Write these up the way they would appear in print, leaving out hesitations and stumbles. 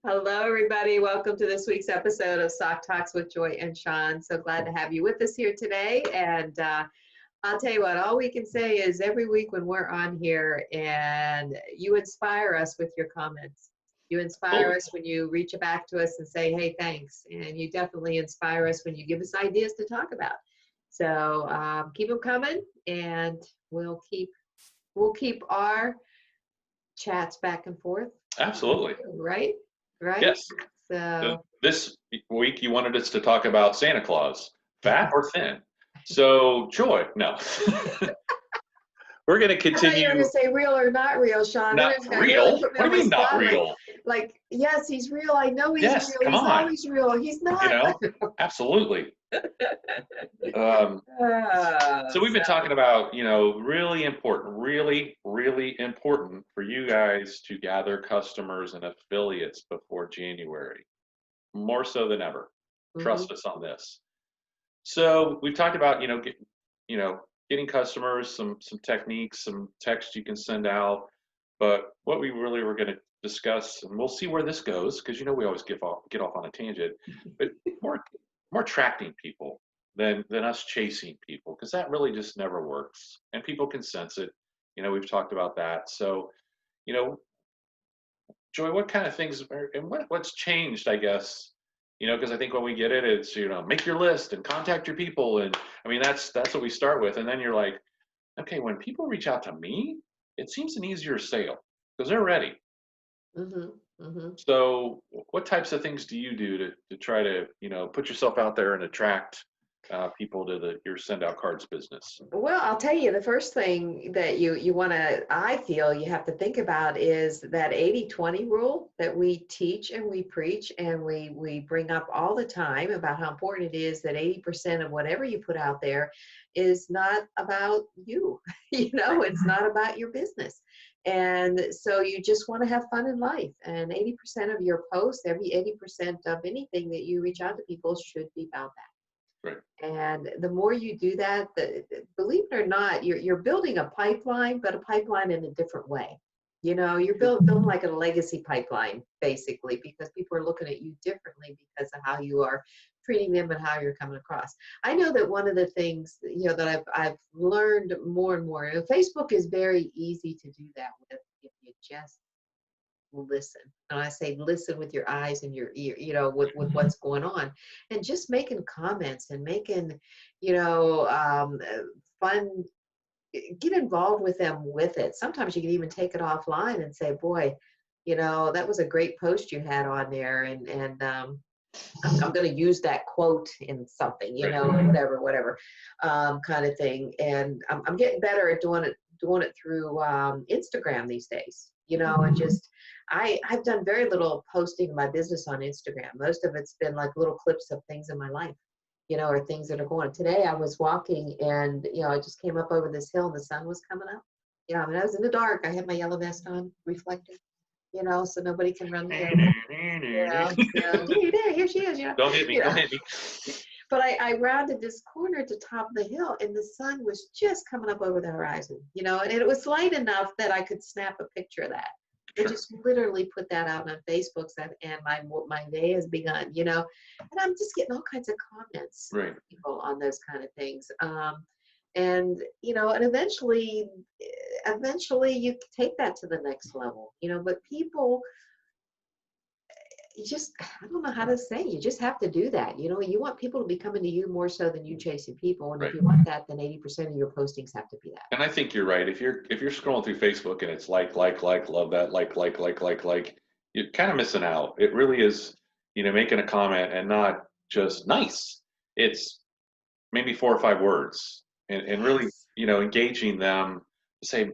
Hello, everybody. Welcome to this week's episode of Sock Talks with Joy and Sean. So glad to have you with us here today. And I'll tell you what, all we can say is every week when we're on here and you inspire us with your comments. You inspire Absolutely. us when you reach back to us and say, hey, thanks. And you definitely inspire us when you give us ideas to talk about. So keep them coming and we'll keep our chats back and forth. Absolutely. Right? Right? Yes. So This week you wanted us to talk about Santa Claus, fat or thin. So, Joy, no. We're going to I thought you were going continue. to say real or not real, Sean. Not That really real? put me What on do my you mean not spot. real? Yes, he's real. I know he's Yes, real. come He's on. always real. He's You not. know, absolutely. Um, so we've been talking about, really important, really important for you guys to gather customers and affiliates before January, more so than ever. Mhm. Trust us on this. So we've talked about, getting customers, some techniques, some text you can send out. But what we really were going to discuss, and we'll see where this goes, because we always get off on a tangent, but more more attracting people than us chasing people, because that really just never works, and people can sense it. We've talked about that. So, you know, Joy, what kind of things and what's changed, I guess, because I think when we get it, it's, make your list and contact your people. And I mean, that's what we start with. And then you're like, okay, when people reach out to me, it seems an easier sale because they're ready. Mhm. Mhm. So what types of things do you do to try to, put yourself out there and attract people to your send out cards business? Well, I'll tell you, the first thing that you want to, I feel you have to think about is that 80/20 rule that we teach and we preach and we bring up all the time about how important it is that 80% of whatever you put out there is not about you. It's not about your business. And so you just want to have fun in life. And 80% of your posts, every 80% of anything that you reach out to people should be about that. Right. And the more you do that, believe it or not, you're building a pipeline, but a pipeline in a different way. You're building like a legacy pipeline, basically, because people are looking at you differently because of how you are treating them and how you're coming across. I know that one of the things, that I've learned more and more, Facebook is very easy to do that with if you just listen. And I say listen with your eyes and your ear, with what's going on. And just making comments and making, fun, get involved with them with it. Sometimes you can even take it offline and say, boy, that was a great post you had on there. And I'm going to use that quote in something, Right. whatever, kind of thing. And I'm getting better at doing it through Instagram these days, and just I've done very little posting of my business on Instagram. Most of it's been like little clips of things in my life, or things that are going on. Today I was walking and, I just came up over this hill and the sun was coming up. I mean, I was in the dark. I had my yellow vest on, reflective, so nobody can run, here she is, Don't hit me. you know. Don't hit me. But I rounded this corner at the top of the hill and the sun was just coming up over the horizon, and it was light enough that I could snap a picture of that. I Sure. just literally put that out on Facebook and my day has begun, and I'm just getting all kinds of comments Right. from people on those kind of things. And eventually you take that to the next level, but people, I don't know how to say, you just have to do that. You want people to be coming to you more so than you chasing people. And if Right. you want that, then 80% of your postings have to be that. And I think you're right. If you're scrolling through Facebook and it's like, love that, like, you're kind of missing out. It really is, making a comment and not just nice. It's maybe 4 or 5 words and really, Yes. engaging them to say,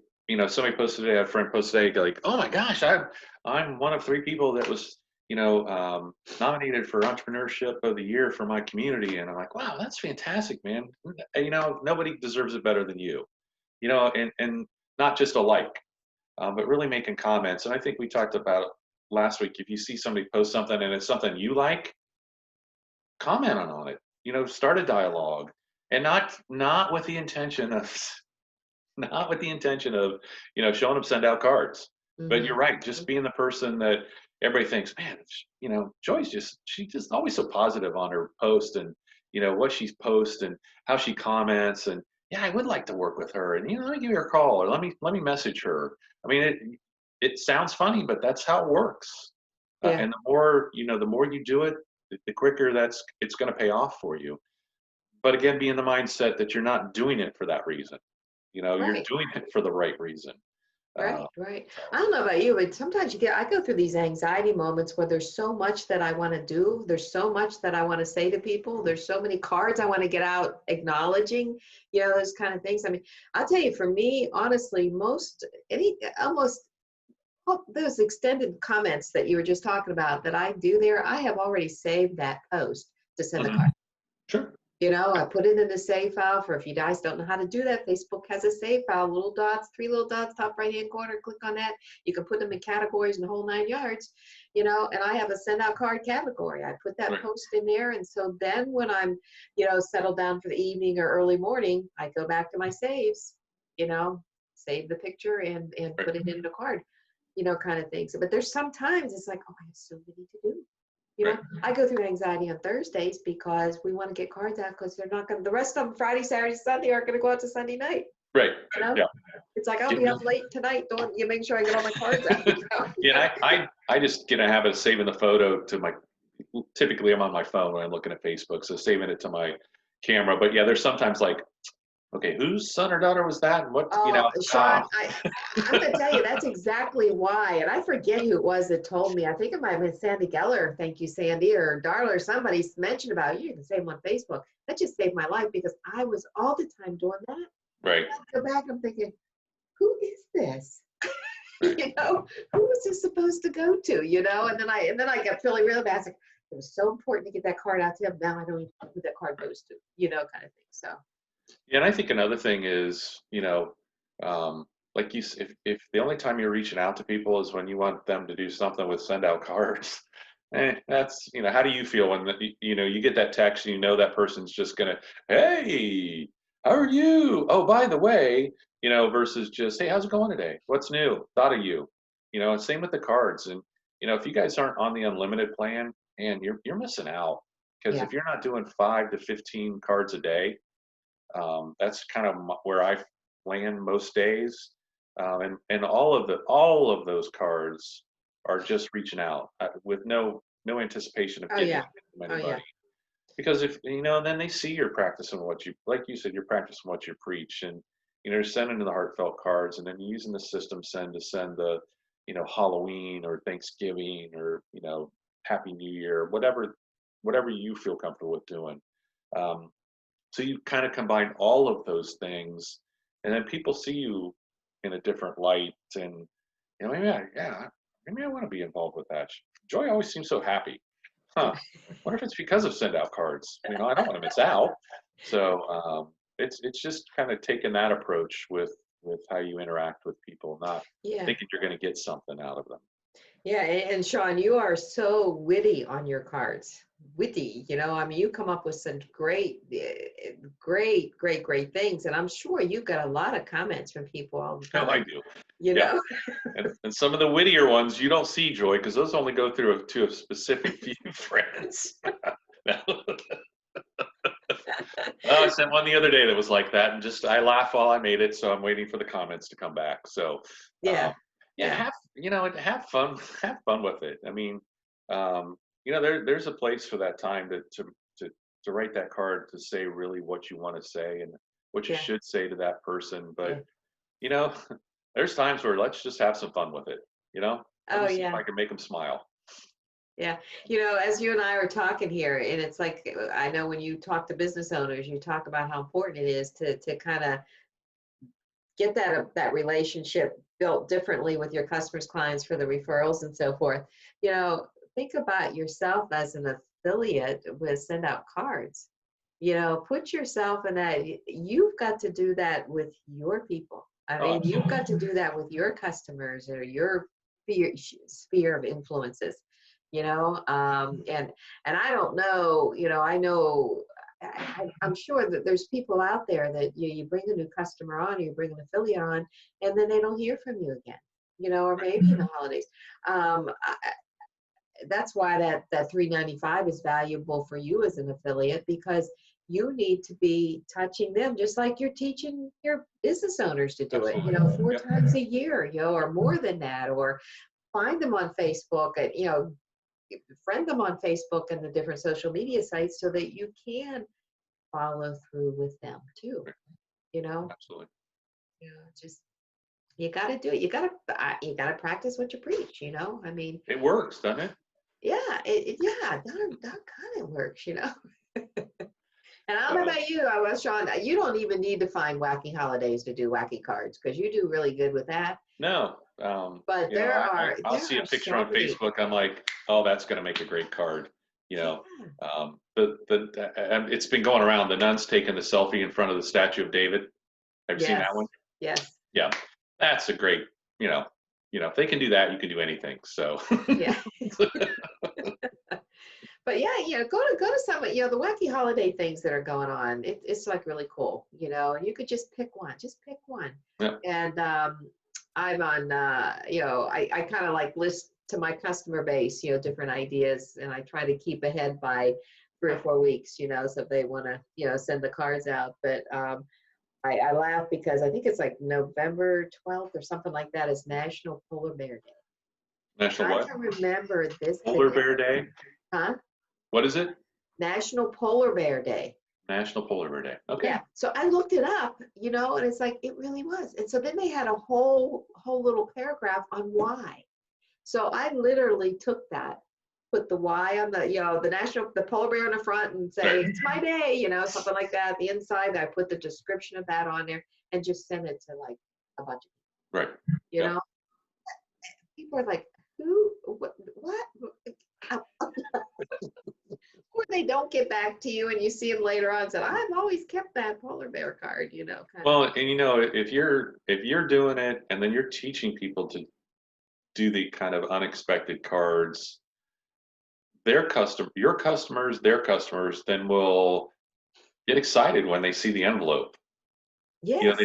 somebody posted today, a friend posted today, like, oh my gosh, I'm one of 3 people that was, nominated for Entrepreneurship of the Year for my community. And I'm like, wow, that's fantastic, man. Nobody deserves it better than you, and not just a like, but really making comments. And I think we talked about last week. If you see somebody post something and it's something you like, comment on it. Start a dialogue, and not with the intention of not with the intention of showing them send out cards. But you're Mhm. right, just being the person that everybody thinks, man, Joy's she's just always so positive on her post and, what she's post and how she comments and yeah, I would like to work with her and, let me give her a call or let me message her. I mean, it sounds funny, but that's how it works. Yeah. And the more you do it, the quicker it's going to pay off for you. But again, be in the mindset that you're not doing it for that reason. You're Right. doing it for the right reason. Right, right. I So, don't know about you, but sometimes I go through these anxiety moments where there's so much that I want to do. There's so much that I want to say to people. There's so many cards I want to get out acknowledging, those kind of things. I mean, I'll tell you, for me, honestly, almost all those extended comments that you were just talking about that I do there, I have already saved that post to send a mhm, card. sure. I put it in the save file. For if you guys don't know how to do that, Facebook has a save file, little dots, three little dots, top right hand corner, click on that. You can put them in categories and the whole 9 yards, and I have a send out card category. I put that Right. post in there. And so then when I'm, settled down for the evening or early morning, I go back to my saves, you know, save the picture and Right. put it in the card, kind of things. But there's sometimes it's like, oh, I have so many to do. Right. I go through anxiety on Thursdays because we want to get cards out because they're not going to, the rest of them, Friday, Saturday, Sunday, aren't going to go out to Sunday night. Right. You know, Yeah. it's like, I'll Yeah. be up late tonight. Don't you make sure I get all my cards out. Yeah, I just get a habit of saving the photo to my. Typically, I'm on my phone when I'm looking at Facebook, so saving it to my camera. But yeah, there's sometimes like, okay, whose son or daughter was that? And what Oh, ah, Sean, I'm going to tell you, that's exactly why. And I forget who it was that told me. I think it might have been Sandy Geller. Thank you, Sandy, or Darla, or somebody mentioned about you can save them on Facebook. That just saved my life because I was all the time doing that. right, I go back, I'm thinking, who is this? right. Who was this supposed to go to? And then I got feeling real bad. It's like, it was so important to get that card out to him. Now I don't even know who that card goes to, kind of thing. So Yeah, and I think another thing is, like if the only time you're reaching out to people is when you want them to do something with send out cards, that's, how do you feel when you get that text and that person's just gonna, hey, how are you? Oh, by the way, versus just, hey, how's it going today? What's new? Thought of you. And same with the cards. And if you guys aren't on the unlimited plan, and you're missing out because yeah. if you're not doing 5 to 15 cards a day, that's kind of where I land most days, and all of those cards are just reaching out with no anticipation of Oh getting yeah. anything from Oh yeah. anybody. Because if then they see you're practicing what you, like you said, you're practicing what you preach, and you're sending the heartfelt cards, and then using the system send to send the Halloween or Thanksgiving or Happy New Year, whatever you feel comfortable with doing. Um, so you kind of combine all of those things, and then people see you in a different light, and maybe I want to be involved with that. Joy always seems so happy. Huh? Wonder if it's because of send out cards. I don't want to miss out. So it's just kind of taking that approach with how you interact with people, not Yeah. thinking you're going to get something out of them. Yeah. And Sean, you are so witty on your cards. Witty, I mean, you come up with some great things. And I'm sure you got a lot of comments from people all the Oh, I time, do. you Yeah. know? And some of the wittier ones you don't see, Joy, because those only go through to a specific few friends. No. I sent one the other day that was like that, and just I laughed while I made it, so I'm waiting for the comments to come back. So, Yeah. um, yeah, Yeah. have fun, have fun with it. I mean, there's a place for that time to write that card to say really what you want to say and what you Yeah. should say to that person. But Yeah. you know, there's times where let's just have some fun with it. Let Oh me see if yeah. I can make them smile. Yeah. As you and I were talking here, and it's like, I know when you talk to business owners, you talk about how important it is to kind of get that relationship built differently with your customers, clients for the referrals and so forth. Think about yourself as an affiliate with Send Out Cards. Put yourself in that. You've got to do that with your people. I Oh, mean, you've absolutely. got to do that with your customers or your sphere of influences. And I don't know. I know. I'm sure that there's people out there that you bring a new customer on, or you bring an affiliate on, and then they don't hear from you again. or maybe in the holidays. That's why that $3.95 is valuable for you as an affiliate, because you need to be touching them just like you're teaching your business owners to do it, Absolutely. 4 times a year, or more than that, or find them on Facebook and, friend them on Facebook and the different social media sites so that you can follow through with them too, you know? Absolutely. Just you got to do it. You got to practice what you preach, I mean, It works, doesn't it? yeah, yeah, that kind of works, And I don't know So, about you, Sean, you don't even need to find wacky holidays to do wacky cards because you do really good with that. no, But I'll see a picture on many. Facebook. I'm like, oh, that's going to make a great card. Yeah. It's been going around. The nuns taking the selfie in front of the statue of David. Have you seen Yes. that one? Yes. Yeah, that's a great. If they can do that, you can do anything. So. Yeah. But yeah, go to some, the wacky holiday things that are going on. It's like really cool, and you could just pick one. Yeah. And I'm on, I kind of like list to my customer base, different ideas, and I try to keep ahead by 3 or 4 weeks, so if they want to, send the cards out. But I laugh because I think it's like November 12th or something like that is National Polar Bear Day. National I what? can remember this. Polar Bear Day. Huh? What is it? National Polar Bear Day. National Polar Bear Day. Okay. Yeah. So I looked it up, and it's like it really was. And so then they had a whole little paragraph on why. So I literally took that, put the why on the polar bear on the front and say, it's my day, something like that. The inside, I put the description of that on there and just sent it to like a bunch of Right. people. You know? People are like, who, what? Or they don't get back to you and you see them later on and said, I've always kept that polar bear card, Well, and if you're doing it and then you're teaching people to do the kind of unexpected cards, their customers then will get excited when they see the envelope. Yes.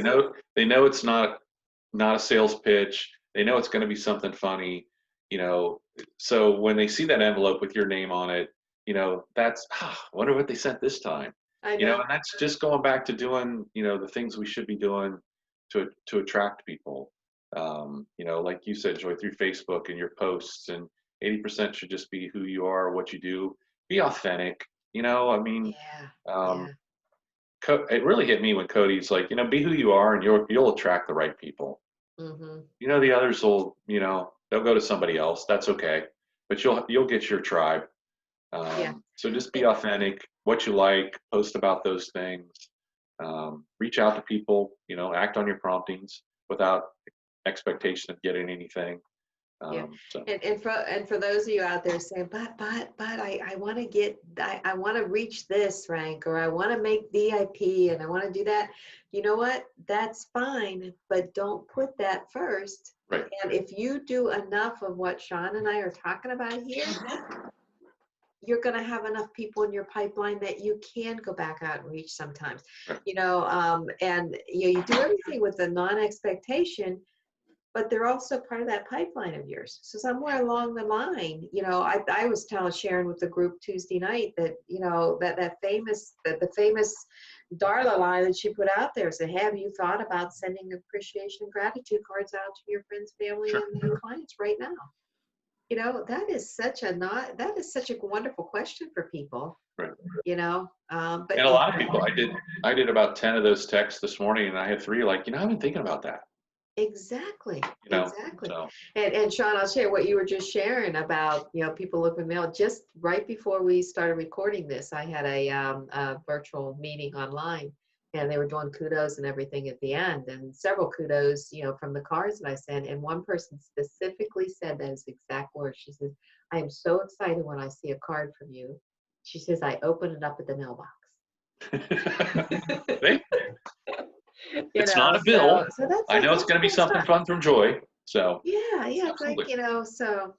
They know it's not a sales pitch. They know it's going to be something funny, so when they see that envelope with your name on it, that's, I wonder what they sent this time. I know. And that's just going back to doing, the things we should be doing to attract people. Like you said, Joy, through Facebook and your posts, and 80% should just be who you are, what you do, be authentic. I mean, it really hit me when Cody's like, be who you are, and you'll attract the right people. Mm-hmm. The others will, they'll go to somebody else. That's okay, but you'll get your tribe. So just be authentic, what you like, post about those things, reach out to people, act on your promptings without expectation of getting anything. So. And for those of you out there saying, but I want to I want to reach this rank, or I want to make VIP and I want to do that. You know what? That's fine, but don't put that first. Right. And if you do enough of what Sean and I are talking about here, you're going to have enough people in your pipeline that you can go back out and reach sometimes. Right. And you do everything with a non-expectation, but they're also part of that pipeline of yours. So somewhere along the line, I was telling Sharon with the group Tuesday night that, the famous Darla line that she put out there said, have you thought about sending appreciation and gratitude cards out to your friends, family, and your clients right now? That is such a wonderful question for people. Right. But and a lot of people, I did about 10 of those texts this morning, and I had 3 like, I've been thinking about that. Exactly. Exactly. So. And Sean, I'll share what you were just sharing about, people looking mail. Just right before we started recording this, I had a virtual meeting online, and they were doing kudos and everything at the end, and several kudos, from the cards that I sent. And one person specifically said those exact words. She says, I am so excited when I see a card from you. She says, I open it up at the mailbox. It's not a bill. So that's I know it's going to be something fun from Joy. So yeah, it's like, so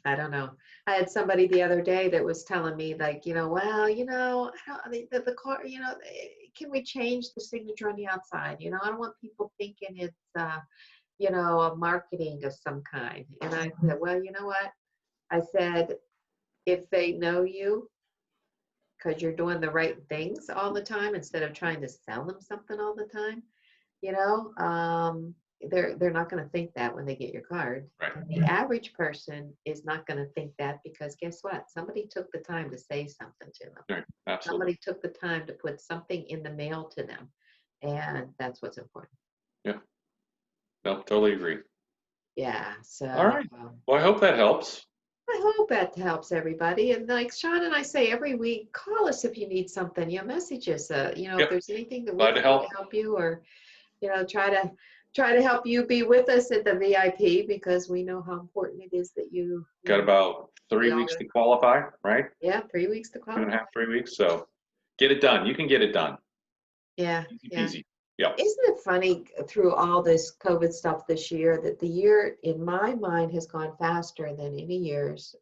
I don't know. I had somebody the other day that was telling me like, well, I don't, the car, can we change the signature on the outside? I don't want people thinking it's, a marketing of some kind. And I said, well, you know what? I said, if they know you because you're doing the right things all the time instead of trying to sell them something all the time, you know, they're not going to think that when they get your card. Right. And the average person is not going to think that because guess what? Somebody took the time to say something to them. Right. Absolutely. Somebody took the time to put something in the mail to them. And that's what's important. Yeah. No, totally agree. Yeah. So All right. Well, I hope that helps. I hope that helps everybody. And like Sean and I say every week, call us if you need something. Message us. If Yep. there's anything that we Glad can to do help. to help you, or try to help you be with us at the VIP, because we know how important it is that you Got about 3 weeks to qualify, right? Yeah, 3 weeks to qualify. 2.5, 3 weeks. So get it done. You can get it done. Yeah. Easy Yeah. peasy. Yeah. Isn't it funny through all this COVID stuff this year that the year in my mind has gone faster than any years?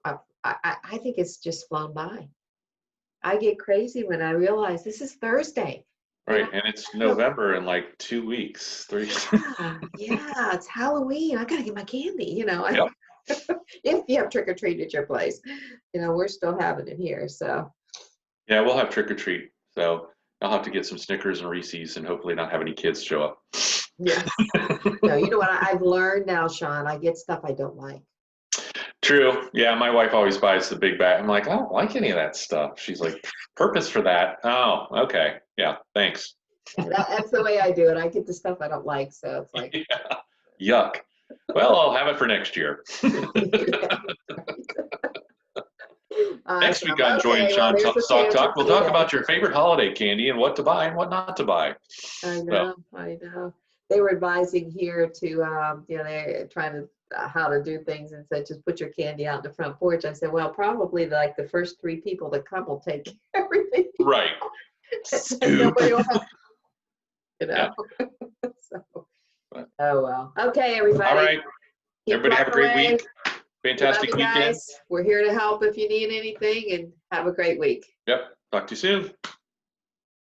I think it's just flown by. I get crazy when I realize this is Thursday. Right. And it's November in like 2 weeks, 3. Yeah, it's Halloween. I gotta get my candy, Yep. If you have trick or treat at your place. We're still having it here, so. Yeah, we'll have trick or treat. So I'll have to get some Snickers and Reese's and hopefully not have any kids show up. Yes. No, you know what I've learned now, Sean? I get stuff I don't like. True. Yeah, my wife always buys the big bag. I'm like, I don't like any of that stuff. She's like, purpose for that. Oh, okay. Yeah, thanks. Yeah, that's the way I do it. I get the stuff I don't like, so it's like. Yeah. Yuck. Well, I'll have it for next year. Next week on Joy and Sean Stock Talk, we'll talk about your favorite holiday candy and what to buy and what not to buy. I know. They were advising here to, they're trying to, how to do things and said, just put your candy out in the front porch. I said, well, probably like the first 3 people that come will take everything. Right. Nobody will have, Yeah. So, oh, well. Okay, everybody. All right. Everybody have a great week. Fantastic weekend. We're here to help if you need anything, and have a great week. Yep. Talk to you soon.